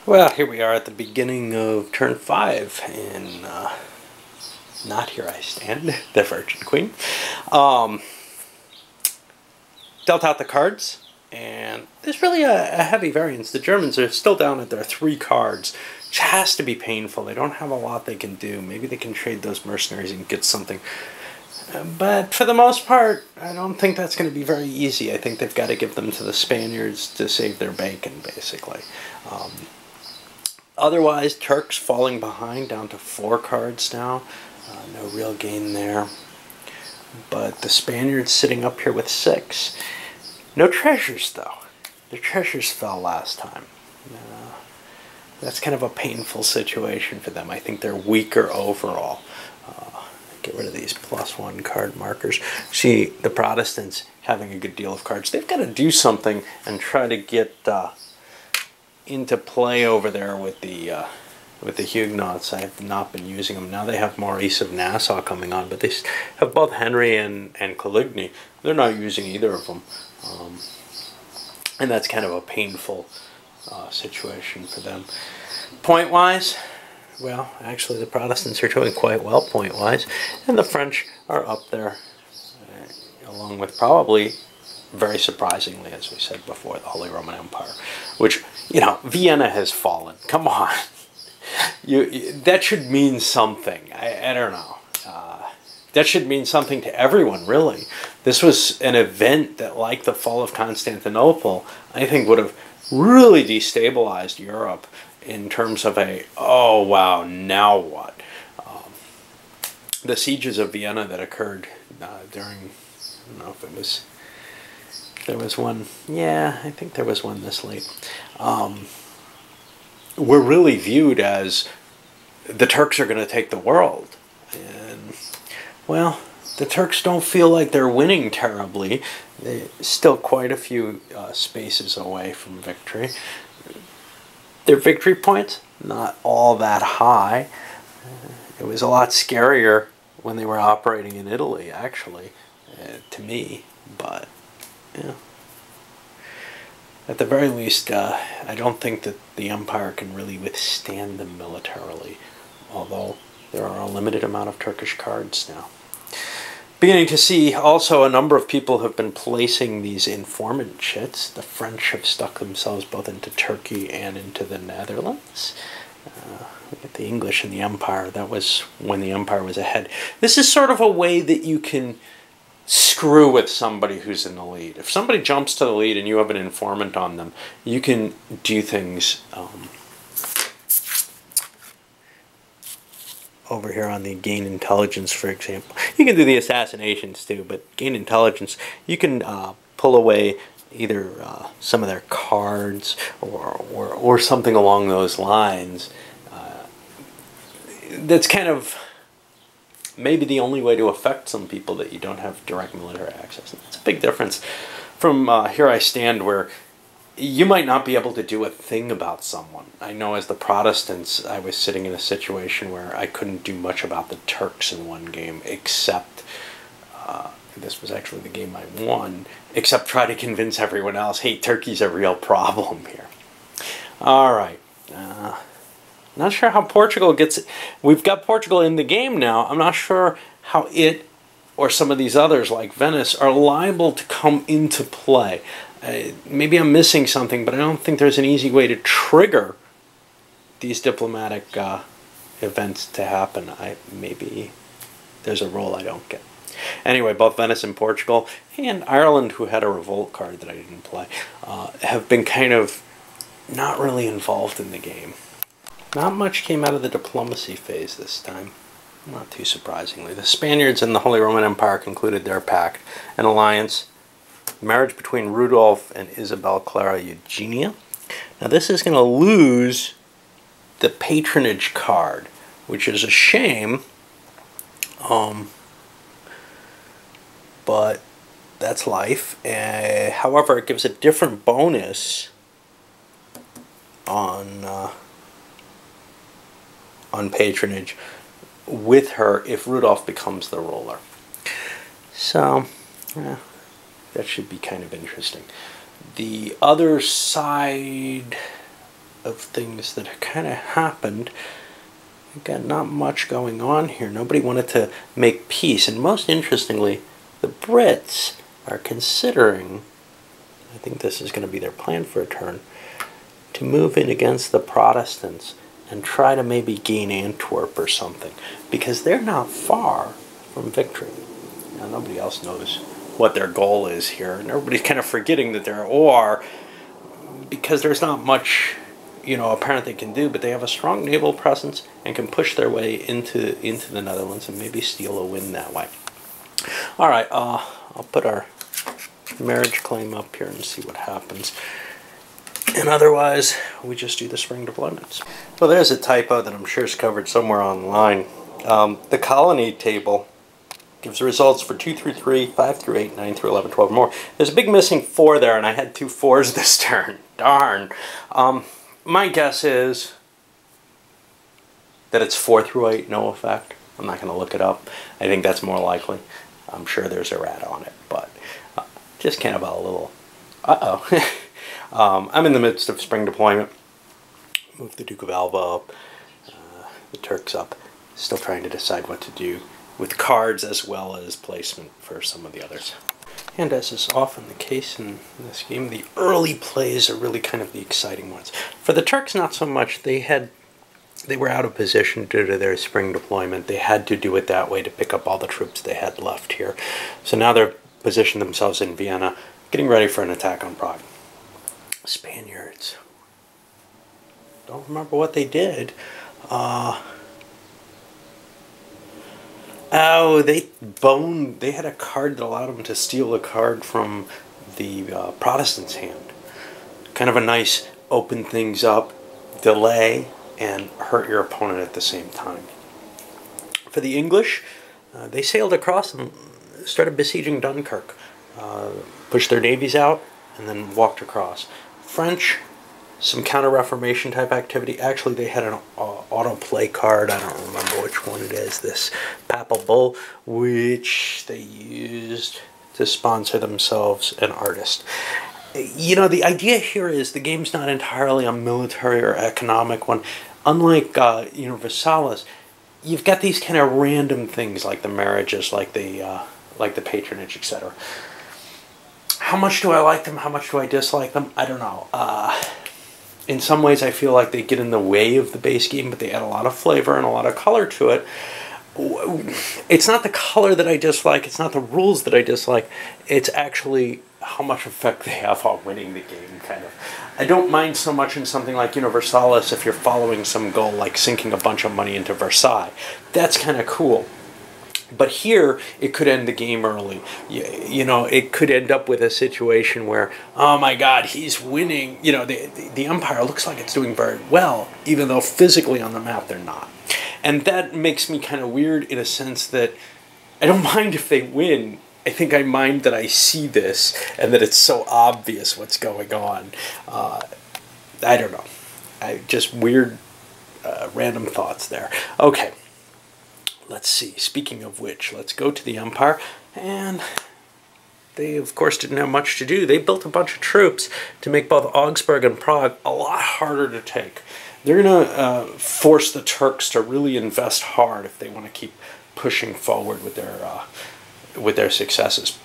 Well, here we are at the beginning of turn 5 in Not Here I Stand, the Virgin Queen. Dealt out the cards, and there's really a heavy variance. The Germans are still down at their 3 cards, which has to be painful. They don't have a lot they can do. Maybe they can trade those mercenaries and get something. But for the most part, I don't think that's going to be very easy. I think they've got to give them to the Spaniards to save their bacon, basically. Otherwise, Turks falling behind, down to 4 cards now. No real gain there. But the Spaniards sitting up here with 6. No treasures, though. Their treasures fell last time. That's kind of a painful situation for them. I think they're weaker overall. Get rid of these +1 card markers. See, the Protestants having a good deal of cards. They've got to do something and try to get into play over there with the Huguenots. I have not been using them. Now they have Maurice of Nassau coming on, but they have both Henry and Coligny. They're not using either of them. And that's kind of a painful situation for them. Point-wise, well, actually the Protestants are doing quite well point-wise, and the French are up there, along with probably, very surprisingly, as we said before, the Holy Roman Empire, which, you know, Vienna has fallen. Come on. That should mean something. I don't know. That should mean something to everyone, really. This was an event that, like the fall of Constantinople, I think would have really destabilized Europe in terms of oh wow, now what? The sieges of Vienna that occurred during, I don't know if it was, there was one, yeah, I think there was one this late, were really viewed as the Turks are going to take the world. And, well, the Turks don't feel like they're winning terribly. They're still quite a few spaces away from victory. Their victory points, not all that high. It was a lot scarier when they were operating in Italy, actually, to me. But, yeah. At the very least, I don't think that the Empire can really withstand them militarily, although there are a limited amount of Turkish cards now. Beginning to see also a number of people have been placing these informant chits. The French have stuck themselves both into Turkey and into the Netherlands. Look at the English and the Empire. That was when the Empire was ahead. This is sort of a way that you can screw with somebody who's in the lead. If somebody jumps to the lead and you have an informant on them, you can do things over here on the gain intelligence, for example. You can do the assassinations too, but gain intelligence, you can pull away either some of their cards or something along those lines. That's kind of maybe the only way to affect some people that you don't have direct military access. It's a big difference from Here I Stand, where you might not be able to do a thing about someone. I know as the Protestants, I was sitting in a situation where I couldn't do much about the Turks in one game, except, this was actually the game I won, except try to convince everyone else, hey, Turkey's a real problem here. Alright. Not sure how Portugal gets it. We've got Portugal in the game now. I'm not sure how it or some of these others like Venice are liable to come into play. Maybe I'm missing something, but I don't think there's an easy way to trigger these diplomatic events to happen. Maybe there's a role I don't get. Anyway, both Venice and Portugal, and Ireland, who had a revolt card that I didn't play, have been kind of not really involved in the game. Not much came out of the diplomacy phase this time, not too surprisingly. The Spaniards and the Holy Roman Empire concluded their pact, an alliance, marriage between Rudolph and Isabel Clara Eugenia. Now this is going to lose the patronage card, which is a shame, but that's life. However, it gives a different bonus on patronage with her if Rudolph becomes the ruler. So, that should be kind of interesting. The other side, of things that kind of happened. We've got not much going on here. Nobody wanted to make peace. And most interestingly, the Brits are considering, I think this is going to be their plan for a turn, to move in against the Protestants and try to maybe gain Antwerp or something, because they're not far from victory. Now, nobody else knows what their goal is here, and everybody's kind of forgetting that they're at war because there's not much, apparent they can do, but they have a strong naval presence and can push their way into the Netherlands and maybe steal a win that way. All right, I'll put our marriage claim up here and see what happens. And otherwise, we just do the spring deployments. Well, there's a typo that I'm sure is covered somewhere online. The colony table gives results for 2 through 3, 5 through 8, 9 through 11, 12 or more. There's a big missing 4 there, and I had 2 4s this turn. Darn. My guess is that it's 4 through 8, no effect. I'm not going to look it up. I think that's more likely. I'm sure there's a rat on it, but just kind of a little uh-oh. I'm in the midst of spring deployment. Move the Duke of Alva up, the Turks up. Still trying to decide what to do with cards as well as placement for some of the others. And as is often the case in this game, the early plays are really kind of the exciting ones. For the Turks, not so much. They were out of position due to their spring deployment. They had to do it that way to pick up all the troops they had left here. So now they're positioned themselves in Vienna, getting ready for an attack on Prague. Spaniards. Don't remember what they did. They had a card that allowed them to steal a card from the Protestants' hand. Kind of a nice open things up, delay, and hurt your opponent at the same time. For the English, they sailed across and started besieging Dunkirk. Pushed their navies out and then walked across. French, some counter-reformation type activity. Actually, they had an auto-play card. I don't remember which one it is. This Papal Bull, which they used to sponsor themselves an artist. The idea here is the game's not entirely a military or economic one. Unlike, Versailles, you've got these kind of random things like the marriages, like the patronage, etc. How much do I like them? How much do I dislike them? I don't know. In some ways, I feel like they get in the way of the base game, but they add a lot of flavor and a lot of color to it. It's not the color that I dislike. It's not the rules that I dislike. It's actually how much effect they have on winning the game, kind of. I don't mind so much in something like Universalis if you're following some goal, like sinking a bunch of money into Versailles. That's kind of cool. But here, it could end the game early. It could end up with a situation where, oh my God, he's winning. The Empire looks like it's doing very well, even though physically on the map they're not. And that makes me kind of weird in a sense that I don't mind if they win. I think I mind that I see this and that it's so obvious what's going on. I don't know. Just weird, random thoughts there. Okay. Let's see, speaking of which, let's go to the Empire, and they, of course, didn't have much to do. They built a bunch of troops to make both Augsburg and Prague a lot harder to take. They're going to force the Turks to really invest hard if they want to keep pushing forward with their successes.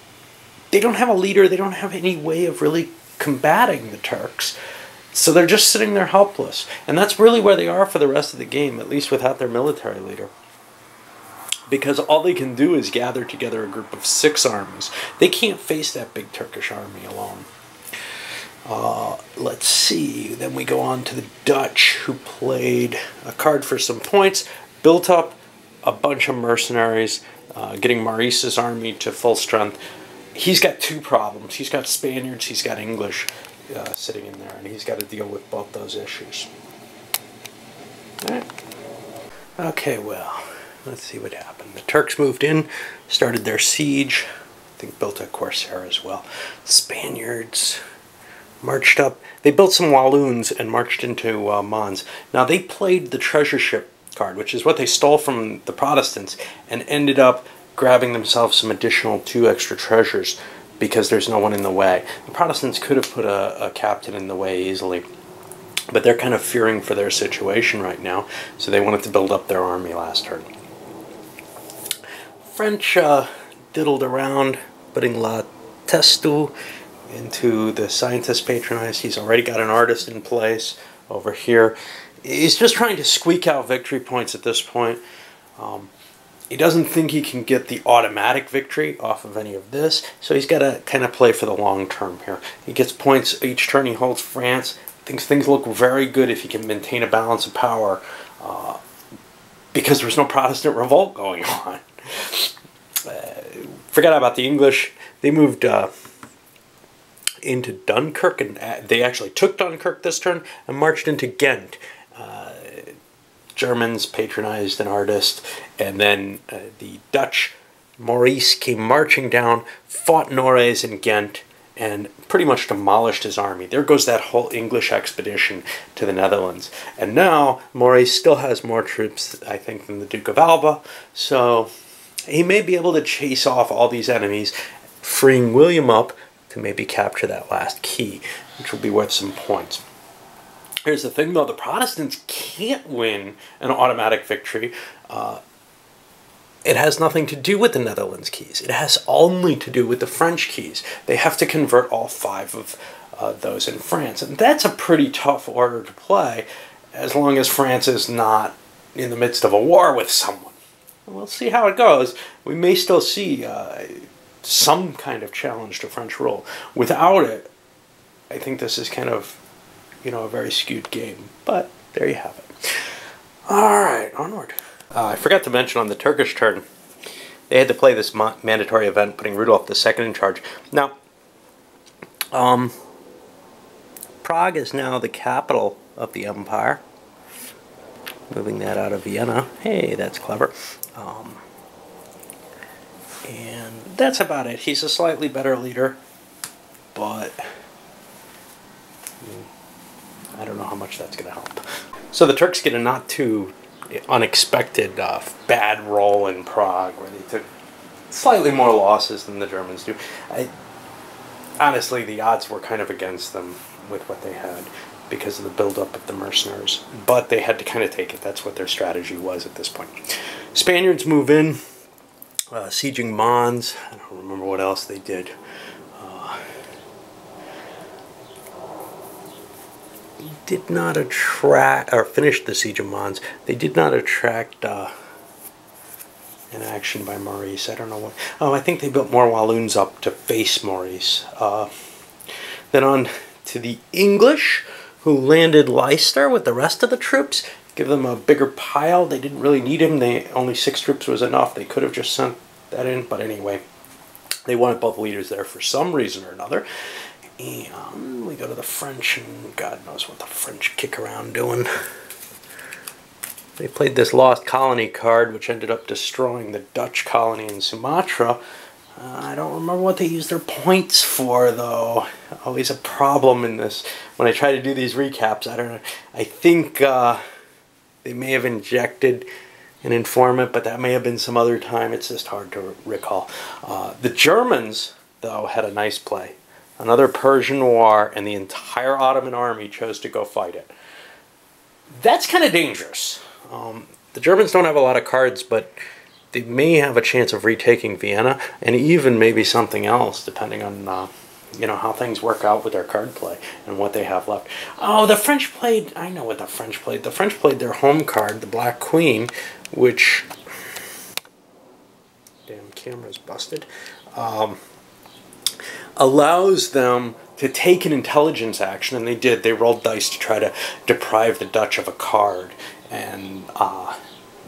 They don't have a leader. They don't have any way of really combating the Turks. So they're just sitting there helpless. And that's really where they are for the rest of the game, at least without their military leader. Because all they can do is gather together a group of 6 armies. They can't face that big Turkish army alone. Let's see. Then we go on to the Dutch, who played a card for some points, built up a bunch of mercenaries, getting Maurice's army to full strength. He's got 2 problems. He's got Spaniards, he's got English sitting in there, and he's got to deal with both those issues. All right. Okay, well, let's see what happened. The Turks moved in, started their siege. I think built a Corsair as well. Spaniards marched up. They built some Walloons and marched into Mons. Now, they played the treasure ship card, which is what they stole from the Protestants, and ended up grabbing themselves some additional 2 extra treasures because there's no one in the way. The Protestants could have put a captain in the way easily. But they're kind of fearing for their situation right now, so they wanted to build up their army last turn. French diddled around, putting La Testu into the scientist patronized. He's already got an artist in place over here. He's just trying to squeak out victory points at this point. He doesn't think he can get the automatic victory off of any of this, so he's got to kind of play for the long term here. He gets points each turn he holds France. Thinks things look very good if he can maintain a balance of power, because there's no Protestant revolt going on. Forgot about the English. They moved into Dunkirk, and they actually took Dunkirk this turn and marched into Ghent. Germans patronized an artist, and then the Dutch, Maurice, came marching down, fought Norreys in Ghent, and pretty much demolished his army. There goes that whole English expedition to the Netherlands. And now Maurice still has more troops, I think, than the Duke of Alba, so he may be able to chase off all these enemies, freeing William up to maybe capture that last key, which will be worth some points. Here's the thing, though. The Protestants can't win an automatic victory. It has nothing to do with the Netherlands keys. It has only to do with the French keys. They have to convert all 5 of those in France. And that's a pretty tough order to play, as long as France is not in the midst of a war with someone. We'll see how it goes. We may still see some kind of challenge to French rule. Without it, I think this is kind of, a very skewed game, but there you have it. All right, onward. I forgot to mention on the Turkish turn, they had to play this mandatory event, putting Rudolf II in charge. Now, Prague is now the capital of the empire. Moving that out of Vienna. Hey, that's clever. And that's about it. He's a slightly better leader, but I don't know how much that's going to help. So the Turks get a not too unexpected bad roll in Prague, where they took slightly more losses than the Germans do. Honestly, the odds were kind of against them with what they had because of the buildup of the mercenaries, but they had to kind of take it. That's what their strategy was at this point. Spaniards move in, sieging Mons. I don't remember what else they did. Did not attract, or finished the siege of Mons. They did not attract an action by Maurice. I don't know what. Oh, I think they built more Walloons up to face Maurice. Then on to the English, who landed Leicester with the rest of the troops. Give them a bigger pile. They didn't really need him. Only 6 troops was enough. They could have just sent that in, but anyway, they wanted both leaders there for some reason or another. And we go to the French, and God knows what the French kick around doing. They played this Lost Colony card, which ended up destroying the Dutch colony in Sumatra. I don't remember what they used their points for, though. Always a problem in this. When I try to do these recaps, I don't know. I think they may have injected an informant, but that may have been some other time. It's just hard to recall. The Germans, though, had a nice play. Another Persian war, and the entire Ottoman army chose to go fight it. That's kind of dangerous. The Germans don't have a lot of cards, but they may have a chance of retaking Vienna, and even maybe something else, depending on how things work out with their card play and what they have left. Oh, the French played. I know what the French played. The French played their home card, the Black Queen, which, damn camera's busted. Allows them to take an intelligence action, and they did. They rolled dice to try to deprive the Dutch of a card, and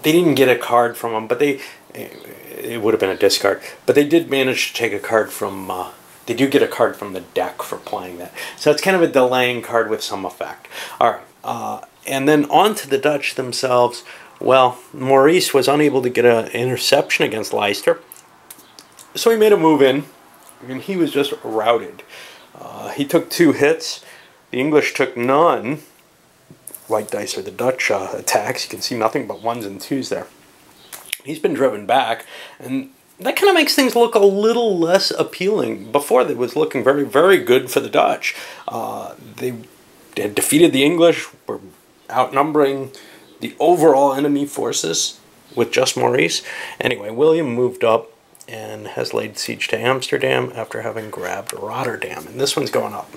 they didn't get a card from them, but it would have been a discard. But they did manage to take a card from. They do get a card from the deck for playing that, so it's kind of a delaying card with some effect. All right, and then on to the Dutch themselves. Well, Maurice was unable to get an interception against Leicester, so he made a move in. And he was just routed. He took 2 hits. The English took none. White dice are the Dutch attacks. You can see nothing but 1s and 2s there. He's been driven back, and that kind of makes things look a little less appealing. Before, it was looking very, very good for the Dutch. They had defeated the English, were outnumbering the overall enemy forces with just Maurice. Anyway, William moved up and has laid siege to Amsterdam after having grabbed Rotterdam. And this one's going up.